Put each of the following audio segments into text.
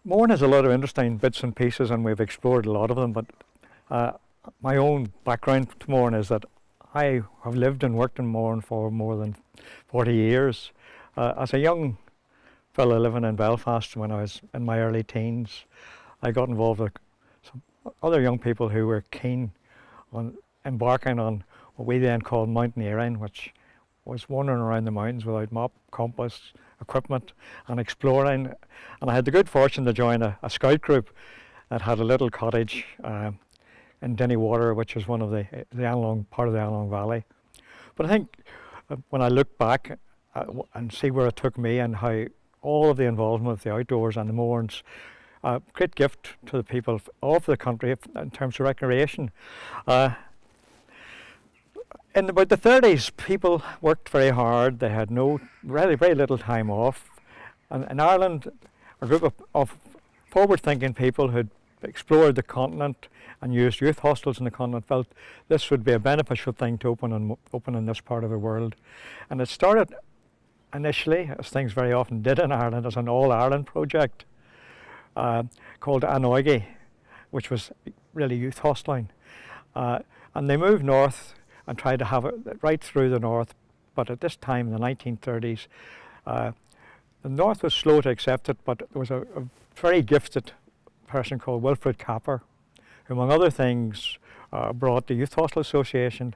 Mourne has a lot of interesting bits and pieces, and we've explored a lot of them. But uh, my own background to Mourne is that I have lived and worked in Mourne for more than 40 years. As a young fellow living in Belfast when I was in my early teens, I got involved with some other young people who were keen on embarking on what we then called mountaineering, which was wandering around the mountains without map, compass, equipment, and exploring. And I had the good fortune to join a scout group that had a little cottage in Denny Water, which is one of the part of the Anlong Valley. But I think when I look back and see where it took me and how all of the involvement with the outdoors and the Mournes, great gift to the people of the country in terms of recreation. In about the 30s, people worked very hard. They had very little time off. And in Ireland, a group of forward-thinking people who'd explored the continent and used youth hostels in the continent felt this would be a beneficial thing to open in this part of the world. And it started initially, as things very often did in Ireland, as an all-Ireland project called Anoigi, which was really youth hosteling. And they moved north and tried to have it right through the north, but at this time in the 1930s, the north was slow to accept it, but there was a very gifted person called Wilfred Capper, who among other things brought the Youth Hostelling Association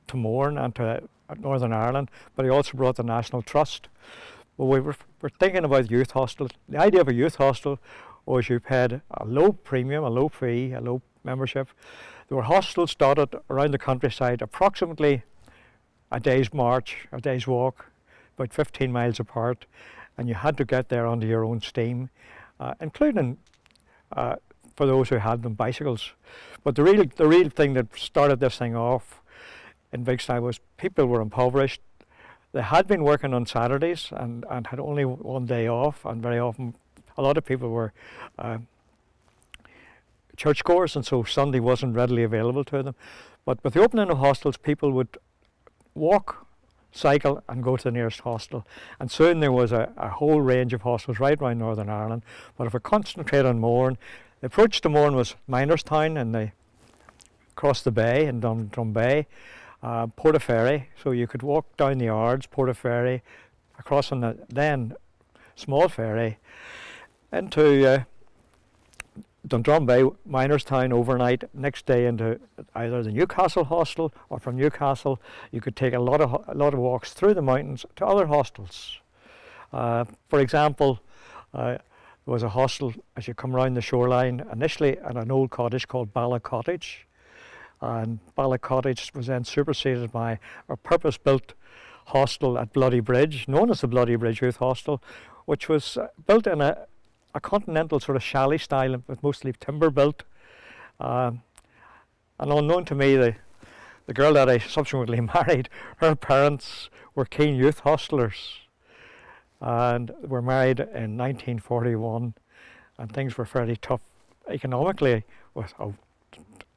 to Mourne and to Northern Ireland, but he also brought the National Trust. Well, we're thinking about youth hostel. The idea of a youth hostel was you paid a low premium, a low fee, a low membership. There were hostels dotted around the countryside, approximately a day's march, a day's walk, about 15 miles apart, and you had to get there under your own steam, including for those who had them, bicycles. But the real thing that started this thing off in big style was people were impoverished. They had been working on Saturdays and had only one day off, and very often a lot of people were churchgoers, and so Sunday wasn't readily available to them. But with the opening of hostels, people would walk, cycle, and go to the nearest hostel. And soon there was a whole range of hostels right around Northern Ireland. But if we concentrate on Mourne, the approach to Mourne was Minerstown, and they crossed the bay in Drumbay, Portaferry, so you could walk down the Ards, Portaferry, across on the then small ferry into Dundrum Bay, Minerstown overnight, next day into either the Newcastle hostel, or from Newcastle you could take a lot of walks through the mountains to other hostels. For example, there was a hostel as you come round the shoreline, initially at an old cottage called Bala Cottage, and Bala Cottage was then superseded by a purpose-built hostel at Bloody Bridge, known as the Bloody Bridge Youth Hostel, which was built in a continental sort of chalet style, with mostly timber built. And unknown to me, the girl that I subsequently married, her parents were keen youth hostelers, and were married in 1941, and things were fairly tough economically with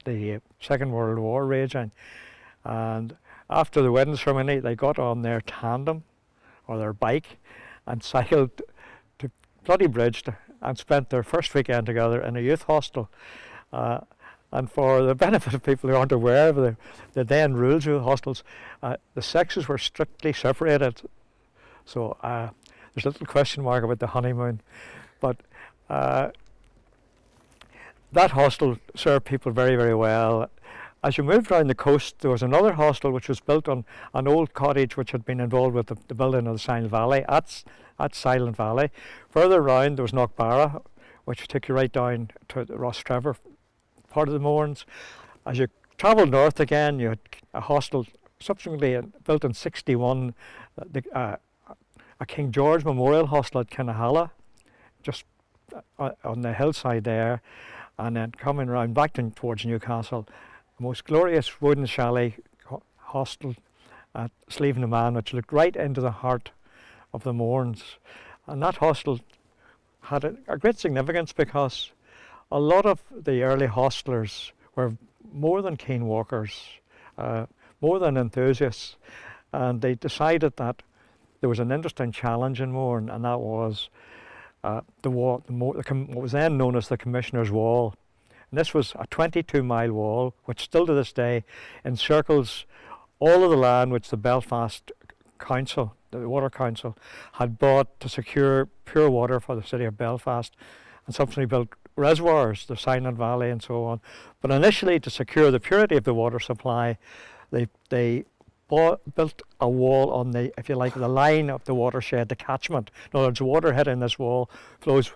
the Second World War raging. And after the wedding ceremony, they got on their tandem or their bike and cycled to Bloody Bridge and spent their first weekend together in a youth hostel. And for the benefit of people who aren't aware of the then rules of hostels, the sexes were strictly separated. So there's a little question mark about the honeymoon. But that hostel served people very, very well. As you moved around the coast, there was another hostel which was built on an old cottage which had been involved with the building of the Silent Valley, at Silent Valley. Further round there was Knockbarra, which took you right down to the Rostrevor part of the Mournes. As you travelled north again, you had a hostel subsequently built in 61, a King George Memorial Hostel at Kinnahalla, just on the hillside there. And then coming around back towards Newcastle, the most glorious wooden chalet hostel at Slievenamon, which looked right into the heart of the Mournes. And that hostel had a great significance because a lot of the early hostlers were more than keen walkers, more than enthusiasts, and they decided that there was an interesting challenge in Mourne, and that was the wall, what was then known as the Commissioner's Wall. And this was a 22-mile wall, which still to this day encircles all of the land which the Belfast Council, the Water Council, had bought to secure pure water for the city of Belfast, and subsequently built reservoirs, the Silent Valley and so on. But initially, to secure the purity of the water supply, they built a wall on the, if you like, the line of the watershed, the catchment. In other words, the water hitting this wall flows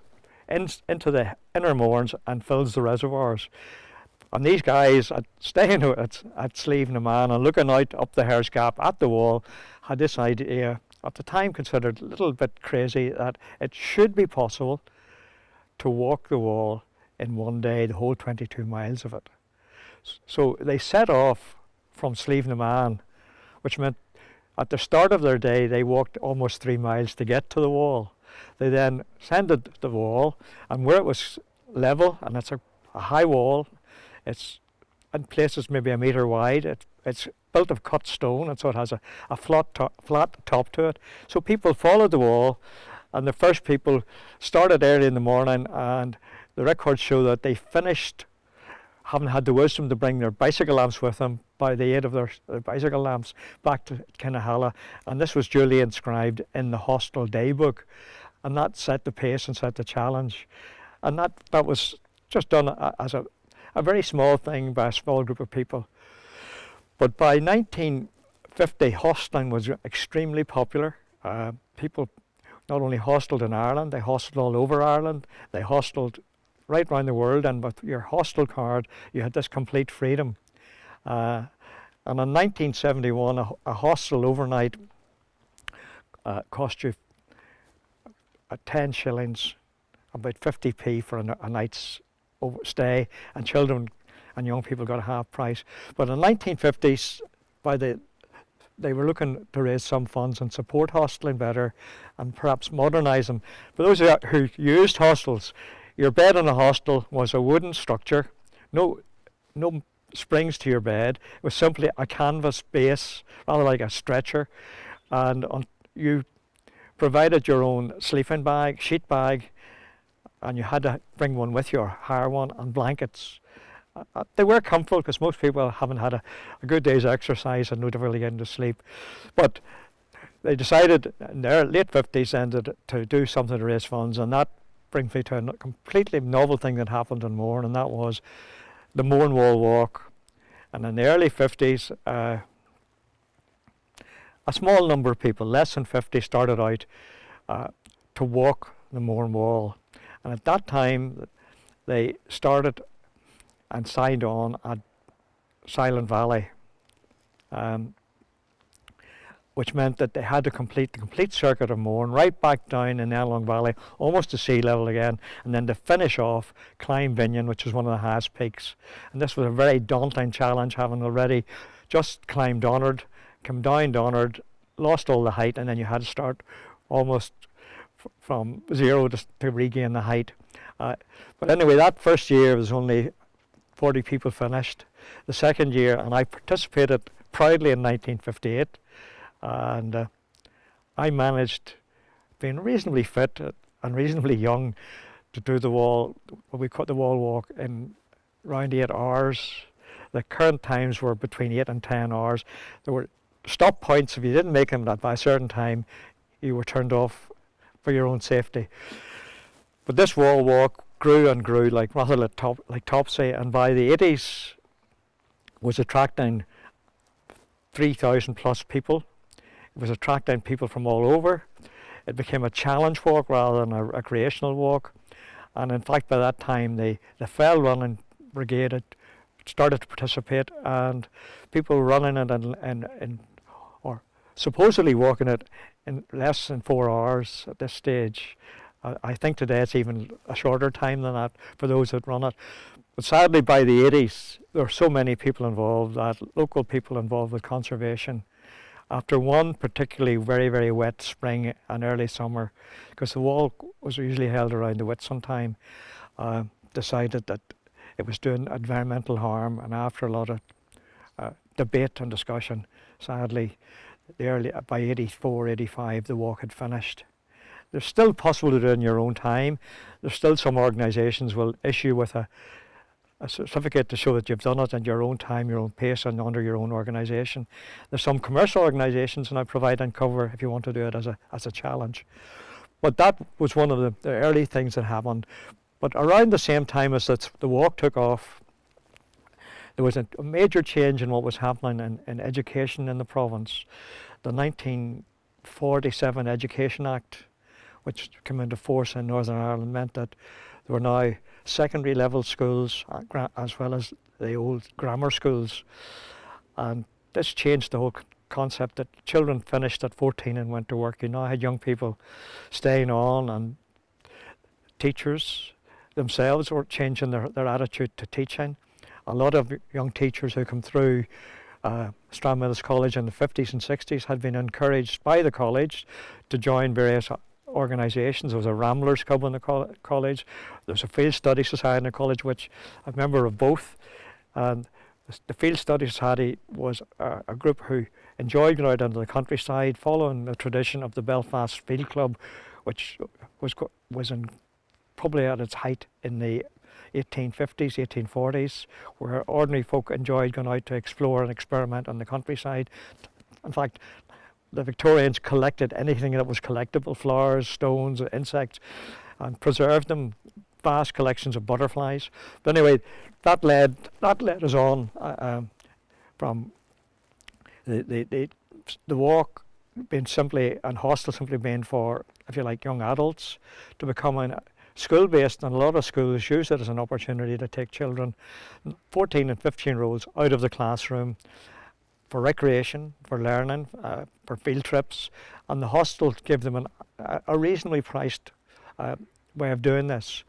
into the inner moorns and fills the reservoirs. And these guys, staying at Slieve na Man and looking out up the Hare's Gap at the wall, had this idea, at the time considered a little bit crazy, that it should be possible to walk the wall in one day, the whole 22 miles of it. So they set off from Slieve na Man, which meant at the start of their day they walked almost 3 miles to get to the wall. They then ascended the wall, and where it was level, and it's a high wall, it's in places maybe a metre wide, it's built of cut stone, and so it has a flat top to it. So people followed the wall, and the first people started early in the morning, and the records show that they finished, having had the wisdom to bring their bicycle lamps with them, by the aid of their bicycle lamps, back to Kinnahalla. And this was duly inscribed in the hostel daybook, and that set the pace and set the challenge. And that was just done as a very small thing by a small group of people. But by 1950, hosteling was extremely popular. People not only hosteled in Ireland, they hosteled all over Ireland, they hosteled right around the world, and with your hostel card you had this complete freedom. And in 1971, a hostel overnight cost you 10 shillings, about 50p for a night's stay, and children and young people got a half price. But in the 1950s, they were looking to raise some funds and support hosteling better and perhaps modernise them. For those who used hostels, your bed in a hostel was a wooden structure, no springs to your bed. It was simply a canvas base, rather like a stretcher, and you provided your own sleeping bag, sheet bag, and you had to bring one with you or hire one, and blankets. They were comfortable because most people haven't had a good day's exercise and no difficulty getting to sleep. But they decided in their late 50s then to do something to raise funds, and that brings me to a completely novel thing that happened in Mourne, and that was the Mourne Wall Walk. And in the early 50s, a small number of people, less than 50, started out to walk the Mourne Wall. And at that time, they started and signed on at Silent Valley, which meant that they had to complete the complete circuit of Mourne, right back down in Edinburgh Valley, almost to sea level again, and then to finish off, climb Binion, which was one of the highest peaks. And this was a very daunting challenge, having already just climbed Donard, come down Donard, lost all the height, and then you had to start almost from zero to regain the height. But anyway, that first year was only 40 people finished. The second year, and I participated proudly in 1958, and I managed, being reasonably fit and reasonably young, to do the wall, what we call the wall walk, in around 8 hours. The current times were between 8 and 10 hours. There were stop points. If you didn't make them by a certain time, you were turned off for your own safety. But this wall walk grew and grew like Topsy, and by the 80s was attracting 3,000 plus people. It was attracting people from all over. It became a challenge walk rather than a recreational walk. And in fact, by that time, the fell running brigade had started to participate, and people were running it or supposedly walking it in less than 4 hours at this stage. I think today it's even a shorter time than that for those that run it. But sadly, by the 80s, there were so many people involved, that local people involved with conservation. After one particularly very, very wet spring and early summer, because the wall was usually held around the Whitsun time, decided that it was doing environmental harm, and after a lot of debate and discussion, sadly, by 84, 85, the walk had finished. there's still possible to do it in your own time. There's still some organisations will issue with a certificate to show that you've done it in your own time, your own pace, and under your own organisation. There's some commercial organisations, and I provide and cover if you want to do it as a challenge. But that was one of the early things that happened. But around the same time as the walk took off, there was a major change in what was happening in education in the province. The 1947 Education Act, which came into force in Northern Ireland, meant that there were now secondary level schools as well as the old grammar schools. And this changed the whole concept that children finished at 14 and went to work. You now had young people staying on, and teachers themselves were changing their attitude to teaching. A lot of young teachers who come through Stranmillis College in the 50s and 60s had been encouraged by the college to join various organisations. There was a Ramblers Club in the college. There was a Field Study Society in the college, which I'm a member of both. And the Field Study Society was a group who enjoyed going out into the countryside, following the tradition of the Belfast Field Club, which was probably at its height in the 1850s, 1840s, where ordinary folk enjoyed going out to explore and experiment on the countryside. In fact, the Victorians collected anything that was collectible, flowers, stones, insects, and preserved them, vast collections of butterflies. But anyway, that led us on from the walk being simply, and hostel simply being for, if you like, young adults, to becoming school-based, and a lot of schools use it as an opportunity to take children, 14 and 15-year-olds, out of the classroom for recreation, for learning, for field trips, and the hostel gave them a reasonably priced way of doing this.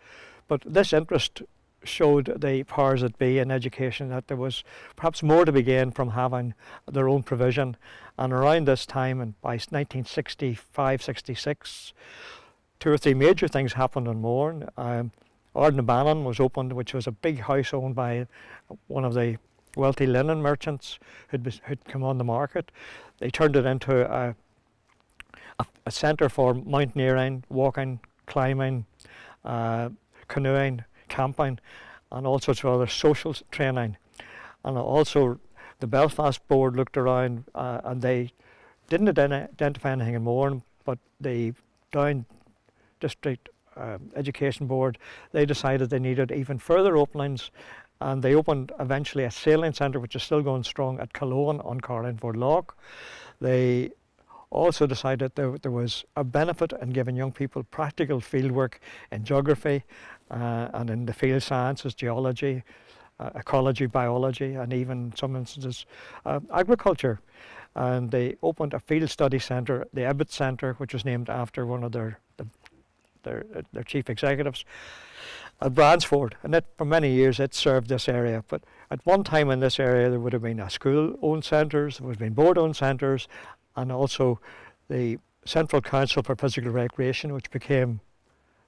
But this interest showed the powers that be in education that there was perhaps more to be gained from having their own provision. And around this time, and by 1965-66, two or three major things happened in Mourne. Ardnabannon was opened, which was a big house owned by one of the wealthy linen merchants who'd come on the market. They turned it into a centre for mountaineering, walking, climbing, canoeing, camping, and all sorts of other social training. And also the Belfast board looked around and they didn't identify anything in Mourne, but the Down District Education Board, they decided they needed even further openings, and they opened eventually a sailing centre, which is still going strong, at Kilgore on Carlingford Lough. They also decided there was a benefit in giving young people practical fieldwork in geography and in the field sciences, geology, ecology, biology, and even in some instances agriculture. And they opened a field study centre, the Ebbett Centre, which was named after one of their chief executives, at Bransford, and for many years it served this area. But at one time in this area there would have been a school-owned centres, there would have been board-owned centres, and also the Central Council for Physical Recreation, which became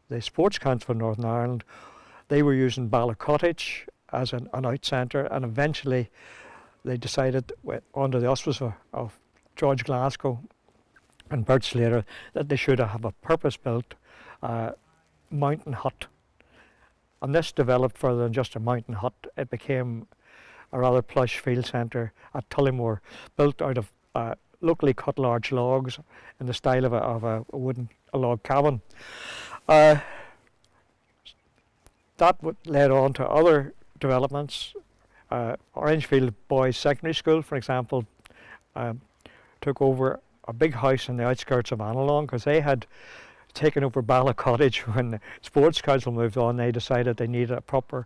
the Sports Council of Northern Ireland. They were using Bala Cottage as an out centre, and eventually they decided, under the auspices of George Glasgow and Bert Slater, that they should have a purpose-built mountain hut. And this developed further than just a mountain hut. It became a rather plush field centre at Tullymore, built out of locally cut large logs in the style of a wooden log cabin. That led on to other developments. Orangefield Boys Secondary School, for example, took over a big house in the outskirts of Annalong, because they had taken over Bala Cottage when the Sports Council moved on. They decided they needed a proper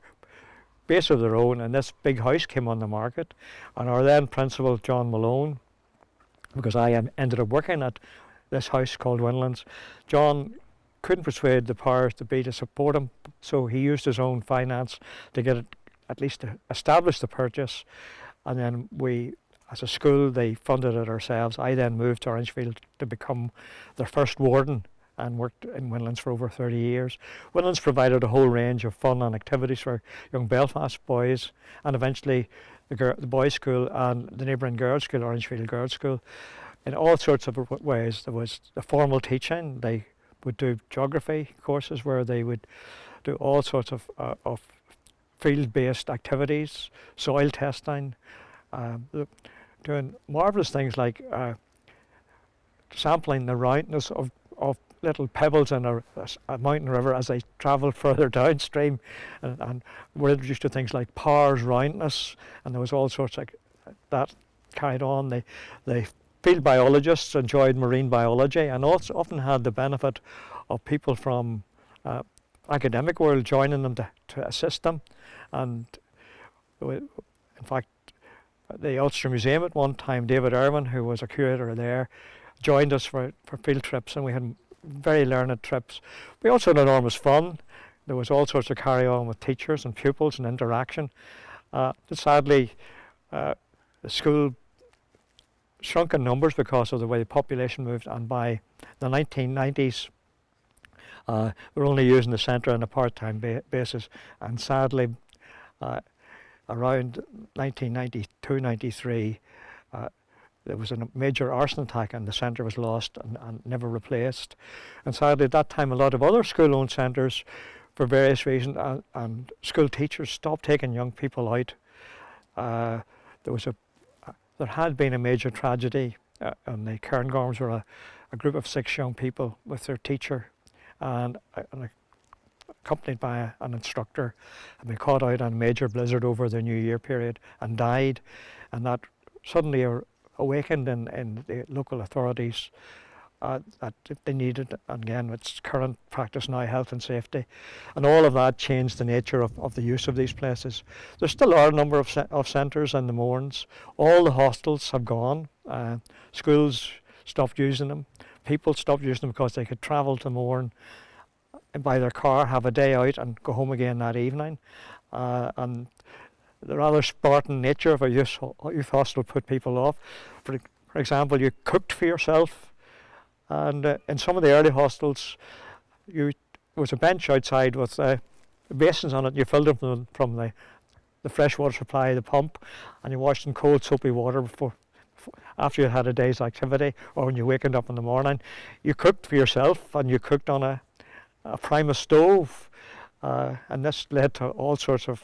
base of their own, and this big house came on the market. And our then principal, John Malone, because I ended up working at this house called Winlands, John couldn't persuade the powers that be to support him, so he used his own finance to get it, at least to establish the purchase. And then we, as a school, they funded it ourselves. I then moved to Orangefield to become their first warden, and worked in Winlands for over 30 years. Winlands provided a whole range of fun and activities for young Belfast boys, and eventually the boys' school and the neighbouring girls' school, Orangefield Girls' School, in all sorts of ways. There was the formal teaching. They would do geography courses where they would do all sorts of field-based activities, soil testing, doing marvellous things like sampling the roundness of little pebbles in a mountain river as they travelled further downstream, and were introduced to things like Power's roundness, and there was all sorts like that carried on. The field biologists enjoyed marine biology and also often had the benefit of people from academic world joining them to assist them. And in fact, the Ulster Museum at one time, David Irwin, who was a curator there, joined us for field trips, and we had very learned trips. We also had enormous fun. There was all sorts of carry on with teachers and pupils and interaction. Sadly, the school shrunk in numbers because of the way the population moved, and by the 1990s we were only using the centre on a part-time basis, and sadly around 1992-93 there was a major arson attack and the centre was lost and never replaced. And sadly at that time a lot of other school-owned centres, for various reasons, and school teachers stopped taking young people out. There had been a major tragedy, and the Cairngorms were a group of 6 young people with their teacher and accompanied by an instructor, had been caught out on a major blizzard over the New Year period and died, and that suddenly awakened in the local authorities that they needed, again it's current practice now, health and safety, and all of that changed the nature of the use of these places. There still are a number of centres in the Mournes. All the hostels have gone. Schools stopped using them. People stopped using them because they could travel to Mourne by their car, have a day out and go home again that evening. And the rather Spartan nature of a youth hostel put people off. For example, you cooked for yourself, and in some of the early hostels there was a bench outside with basins on it. You filled them from the fresh water supply, the pump, and you washed in cold soapy water after you had a day's activity, or when you wakened up in the morning. You cooked for yourself, and you cooked on a Primus stove, and this led to all sorts of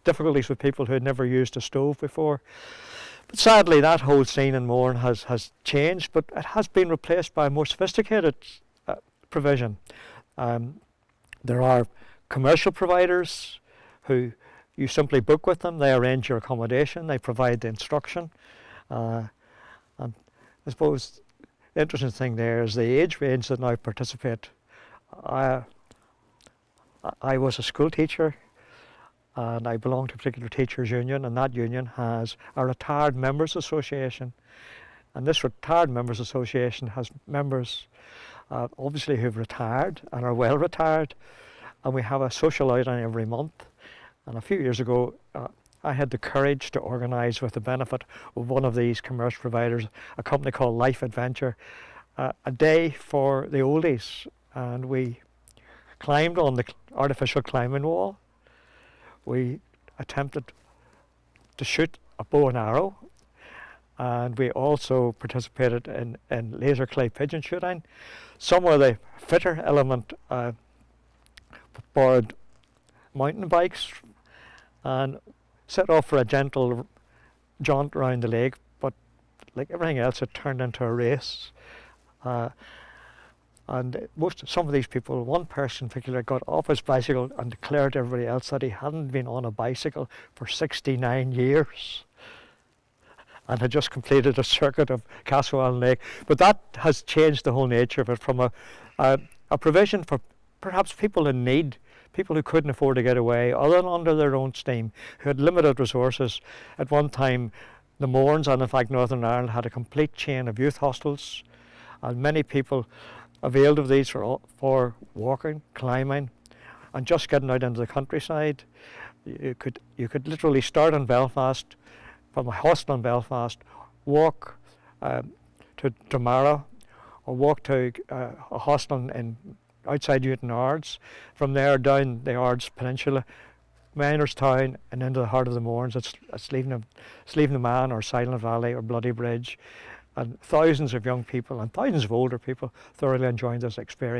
difficulties with people who had never used a stove before. But sadly that whole scene in Mourne has changed, but it has been replaced by a more sophisticated provision. There are commercial providers who you simply book with them. They arrange your accommodation, they provide the instruction, and I suppose the interesting thing there is the age range that now participate. I was a school teacher, and I belong to a particular teachers' union, and that union has a retired members association, and this retired members association has members obviously who've retired and are well retired, and we have a social outing every month. And a few years ago I had the courage to organise, with the benefit of one of these commercial providers, a company called Life Adventure, a day for the oldies, and we climbed on the artificial climbing wall. We attempted to shoot a bow and arrow, and we also participated in laser clay pigeon shooting. Some of the fitter element borrowed mountain bikes and set off for a gentle jaunt around the lake, but like everything else it turned into a race. And some of these people, one person in particular, got off his bicycle and declared to everybody else that he hadn't been on a bicycle for 69 years and had just completed a circuit of Castlewell Lake. But that has changed the whole nature of it, from a provision for perhaps people in need, people who couldn't afford to get away, other than under their own steam, who had limited resources. At one time, the Mournes, and in fact Northern Ireland, had a complete chain of youth hostels, and many people availed of these for walking, climbing, and just getting out into the countryside. You could literally start in Belfast, from a hostel in Belfast, walk to Tomara, or walk to a hostel outside Newton Ards. From there down the Ards Peninsula, Minerstown, and into the heart of the Mournes. It's leaving the Man, or Silent Valley, or Bloody Bridge. And thousands of young people and thousands of older people thoroughly enjoying this experience.